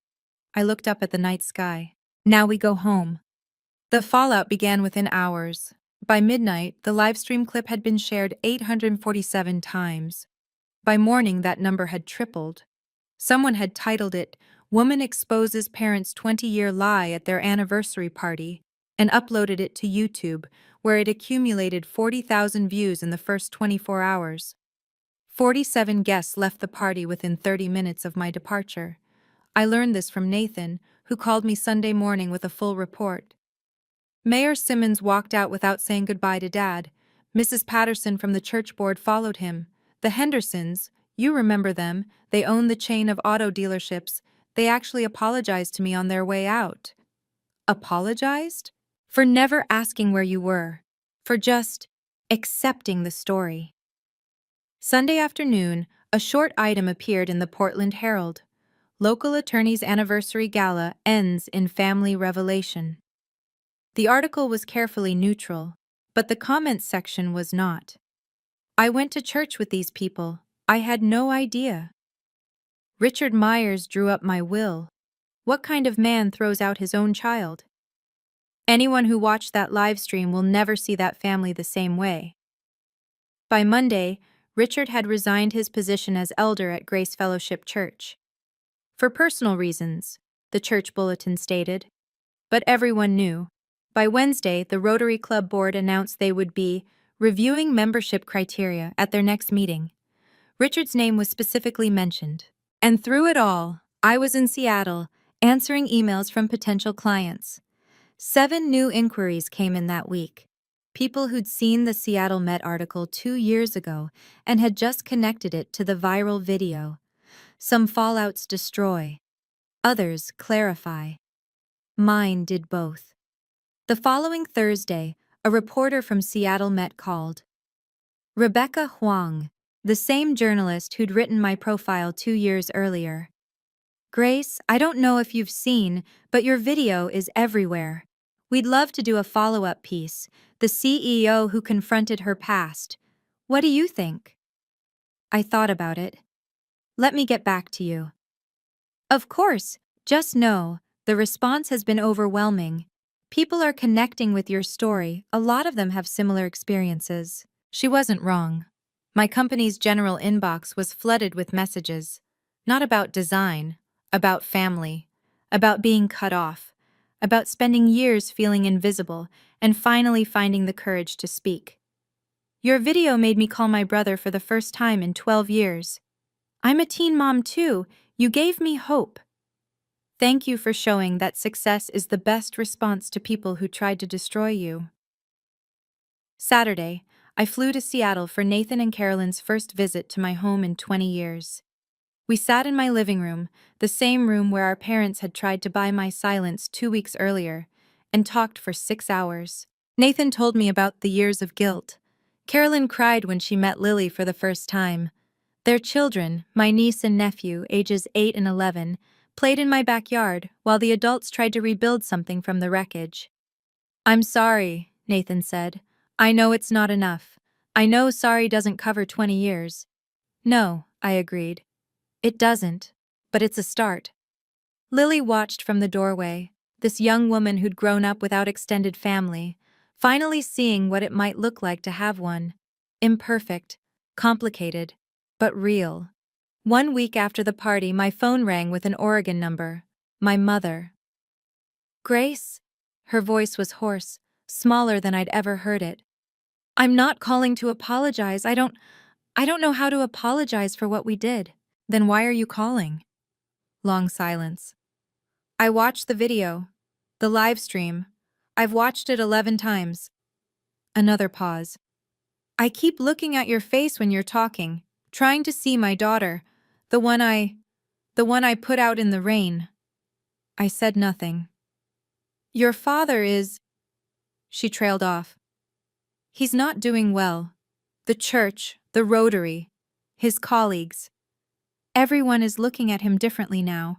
I looked up at the night sky. "Now we go home." The fallout began within hours. By midnight, the livestream clip had been shared 847 times. By morning, that number had tripled. Someone had titled it, "Woman Exposes Parents' 20-Year Lie at Their Anniversary Party," and uploaded it to YouTube, where it accumulated 40,000 views in the first 24 hours. 47 guests left the party within 30 minutes of my departure. I learned this from Nathan, who called me Sunday morning with a full report. Mayor Simmons walked out without saying goodbye to Dad. Mrs. Patterson from the church board followed him. The Hendersons, you remember them, they own the chain of auto dealerships. They actually apologized to me on their way out. Apologized? For never asking where you were. For just accepting the story. Sunday afternoon, a short item appeared in the Portland Herald. Local attorney's anniversary gala ends in family revelation. The article was carefully neutral, but the comments section was not. I went to church with these people. I had no idea. Richard Myers drew up my will. What kind of man throws out his own child? Anyone who watched that live stream will never see that family the same way. By Monday, Richard had resigned his position as elder at Grace Fellowship Church. For personal reasons, the church bulletin stated. But everyone knew. By Wednesday, the Rotary Club board announced they would be reviewing membership criteria at their next meeting. Richard's name was specifically mentioned. And through it all, I was in Seattle, answering emails from potential clients. 7 new inquiries came in that week. People who'd seen the Seattle Met article 2 years ago and had just connected it to the viral video. Some fallouts destroy, others clarify. Mine did both. The following Thursday, a reporter from Seattle Met called. Rebecca Huang, the same journalist who'd written my profile 2 years earlier. Grace, I don't know if you've seen, but your video is everywhere. We'd love to do a follow-up piece, the CEO who confronted her past. What do you think? I thought about it. Let me get back to you. Of course, just know, the response has been overwhelming. People are connecting with your story, a lot of them have similar experiences. She wasn't wrong. My company's general inbox was flooded with messages. Not about design, about family, about being cut off, about spending years feeling invisible and finally finding the courage to speak. Your video made me call my brother for the first time in 12 years. I'm a teen mom too. You gave me hope. Thank you for showing that success is the best response to people who tried to destroy you. Saturday, I flew to Seattle for Nathan and Carolyn's first visit to my home in 20 years. We sat in my living room, the same room where our parents had tried to buy my silence 2 weeks earlier, and talked for 6 hours. Nathan told me about the years of guilt. Carolyn cried when she met Lily for the first time. Their children, my niece and nephew, ages 8 and 11, played in my backyard while the adults tried to rebuild something from the wreckage. I'm sorry, Nathan said. I know it's not enough. I know sorry doesn't cover 20 years. No, I agreed. It doesn't, but it's a start. Lily watched from the doorway, this young woman who'd grown up without extended family, finally seeing what it might look like to have one. Imperfect, complicated, but real. 1 week after the party, my phone rang with an Oregon number. My mother. Grace? Her voice was hoarse, smaller than I'd ever heard it. I'm not calling to apologize. I don't know how to apologize for what we did. Then why are you calling? Long silence. I watched the video. The live stream. I've watched it 11 times. Another pause. I keep looking at your face when you're talking, trying to see my daughter, the one I put out in the rain. I said nothing. Your father is... She trailed off. He's not doing well. The church, the Rotary, his colleagues. Everyone is looking at him differently now.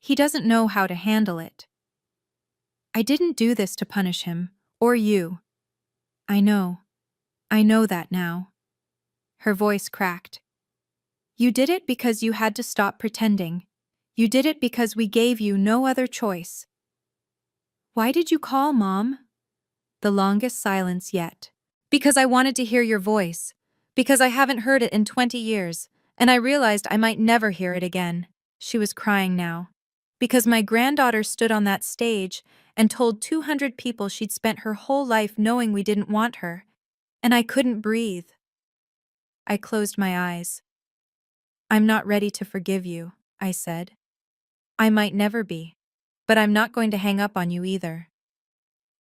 He doesn't know how to handle it. I didn't do this to punish him, or you. I know that now. Her voice cracked. You did it because you had to stop pretending. You did it because we gave you no other choice. Why did you call, Mom? The longest silence yet. Because I wanted to hear your voice. Because I haven't heard it in 20 years, and I realized I might never hear it again. She was crying now. Because my granddaughter stood on that stage and told 200 people she'd spent her whole life knowing we didn't want her, and I couldn't breathe. I closed my eyes. I'm not ready to forgive you, I said. I might never be, but I'm not going to hang up on you either.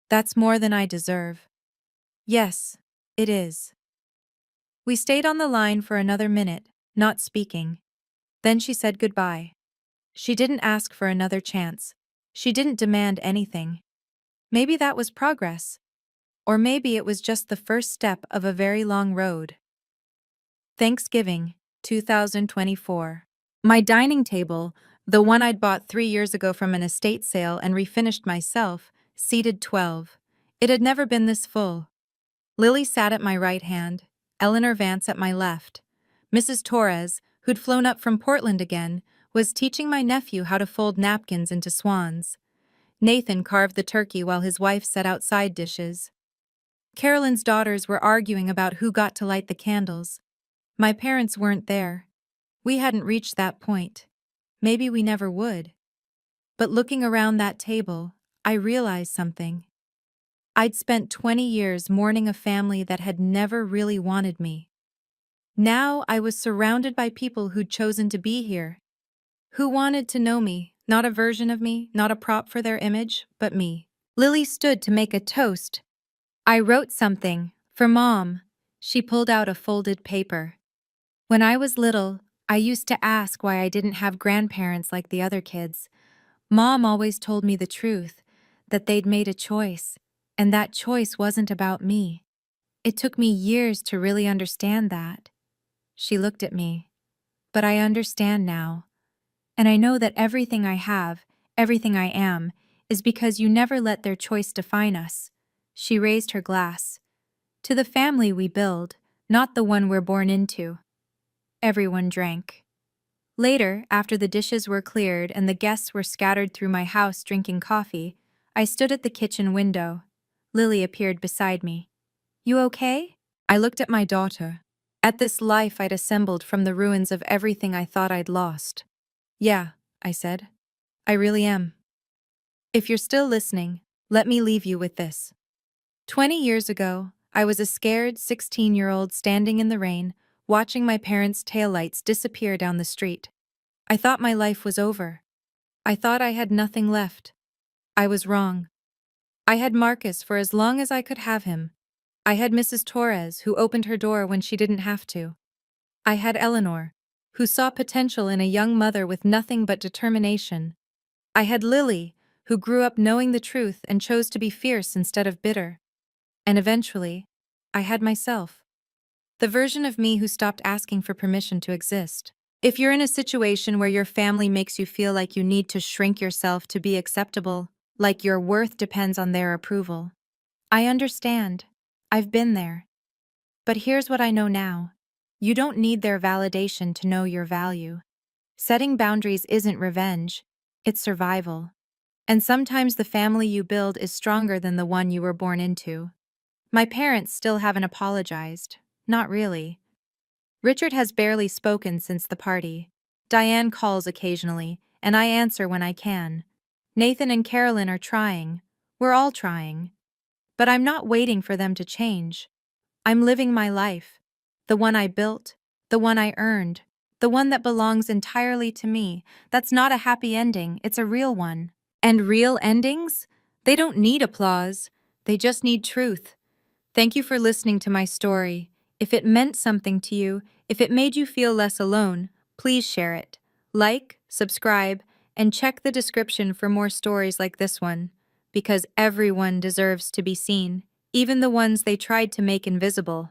That's more than I deserve. Yes, it is. We stayed on the line for another minute, not speaking. Then she said goodbye. She didn't ask for another chance. She didn't demand anything. Maybe that was progress. Or maybe it was just the first step of a very long road. Thanksgiving, 2024. My dining table, the one I'd bought 3 years ago from an estate sale and refinished myself, seated 12. It had never been this full. Lily sat at my right hand, Eleanor Vance at my left. Mrs. Torres, who'd flown up from Portland again, was teaching my nephew how to fold napkins into swans. Nathan carved the turkey while his wife set out side dishes. Carolyn's daughters were arguing about who got to light the candles. My parents weren't there. We hadn't reached that point. Maybe we never would. But looking around that table, I realized something. I'd spent 20 years mourning a family that had never really wanted me. Now I was surrounded by people who'd chosen to be here, who wanted to know me, not a version of me, not a prop for their image, but me. Lily stood to make a toast. I wrote something, for Mom. She pulled out a folded paper. When I was little, I used to ask why I didn't have grandparents like the other kids. Mom always told me the truth, that they'd made a choice, and that choice wasn't about me. It took me years to really understand that. She looked at me. But I understand now. And I know that everything I have, everything I am, is because you never let their choice define us. She raised her glass. To the family we build, not the one we're born into. Everyone drank. Later, after the dishes were cleared and the guests were scattered through my house drinking coffee, I stood at the kitchen window. Lily appeared beside me. "You okay?" I looked at my daughter, at this life I'd assembled from the ruins of everything I thought I'd lost. "Yeah," I said. "I really am." If you're still listening, let me leave you with this. 20 years ago, I was a scared 16-year-old standing in the rain, watching my parents' taillights disappear down the street. I thought my life was over. I thought I had nothing left. I was wrong. I had Marcus for as long as I could have him. I had Mrs. Torres, who opened her door when she didn't have to. I had Eleanor, who saw potential in a young mother with nothing but determination. I had Lily, who grew up knowing the truth and chose to be fierce instead of bitter. And eventually, I had myself. The version of me who stopped asking for permission to exist. If you're in a situation where your family makes you feel like you need to shrink yourself to be acceptable, like your worth depends on their approval, I understand. I've been there. But here's what I know now. You don't need their validation to know your value. Setting boundaries isn't revenge, it's survival. And sometimes the family you build is stronger than the one you were born into. My parents still haven't apologized. Not really. Richard has barely spoken since the party. Diane calls occasionally, and I answer when I can. Nathan and Carolyn are trying. We're all trying. But I'm not waiting for them to change. I'm living my life. The one I built, the one I earned, the one that belongs entirely to me. That's not a happy ending, it's a real one. And real endings? They don't need applause. They just need truth. Thank you for listening to my story. If it meant something to you, if it made you feel less alone, please share it. Like, subscribe, and check the description for more stories like this one. Because everyone deserves to be seen, even the ones they tried to make invisible.